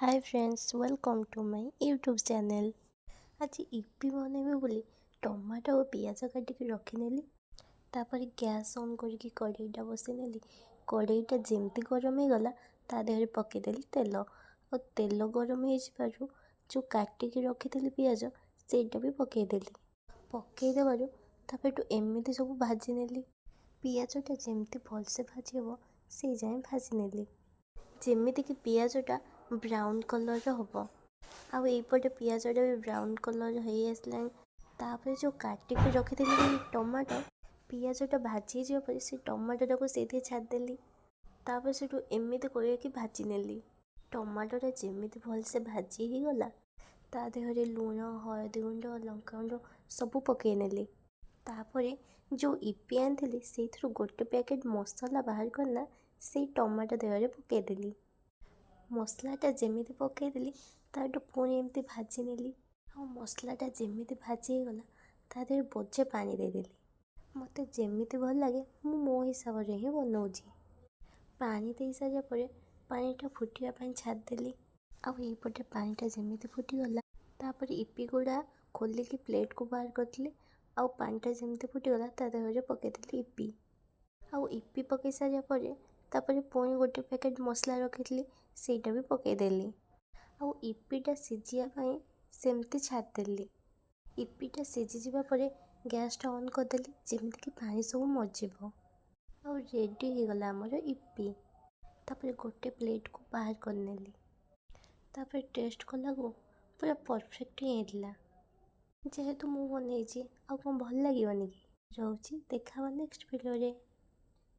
Hi friends, welcome to my YouTube channel. आज इपी बनैबे बोली टमाटो और पियाज काटिक रखिनेली। तापर गैस ऑन करके कढ़ईटा बसैनेली। कढ़ईटा जेमती गरम हो गला ता देहरे पकेदेली तेल और तेल गरम हो जो काटिक रखी पियाज सेटा भी पकेदेली। पकईदेबार तापर एमती सब भाजी नेली। पियाजटा जेमती भलसे भाजी हम से जाए भाजी नेली। जेमिति कि पियाजटा ब्राउन कलर हम आउ एपटे पियाजटा भी ब्राउन कलर हो आसलानी। तापर जो काटिक रखी टमाटो पियाजटा भाजी जापर से टमाटोटा को से छाड़देली। तापर से एमती करके भाजी नेली। टमाटोटा जेमिति भलसे भाजी हो गला ता देहरे लुण हलदी गुंड लंका गुंड सब पकई नेली। तापर जो इपी आनी से गोटे पैकेट मसला बाहर करना से टमाटो देहरे पकईदेली। मसलाटा जेमिति पकईदेली तार पुणी एमती भाजी नेली। आ मसलाटा जेमिति भाजी हो गला ता देहरे बोझे पानी देदेली। मते जेमिति भल लगे मु मो हिसाब रे ही बनाउछि। पानी दे सारा पर पानीटा फुटिया पाई छाड़देली। आ एपटे पानीटा जेमिति फुटिगला तापर इपी गुड़ा खोलिकी प्लेट को बाहर करदेली। आ पानीटा जेमिति फुटिगला ता देहरे पकईदेली इपी। आउ इपी पकई सारा पर तापर पुणी गोटे पैकेट मसला रखी सेटा भी पकईदेली। आउ इपीटा सिझिया सेमती छाड़देली। इपीटा सिझी जावा पर गैसटा ऑन करदेली जेमिति कि पानी सब मरजिबो। आउ रेडी हो गला हमर इपी। तापर गोटे प्लेट को बाहर करनेली। तापर टेस्ट कला को पूरा परफेक्ट ही हेला। जेहेतु मु बनैछि आ कोन भल लागिबनी कि। रहउछि देखा नेक्स्ट वीडियो रे।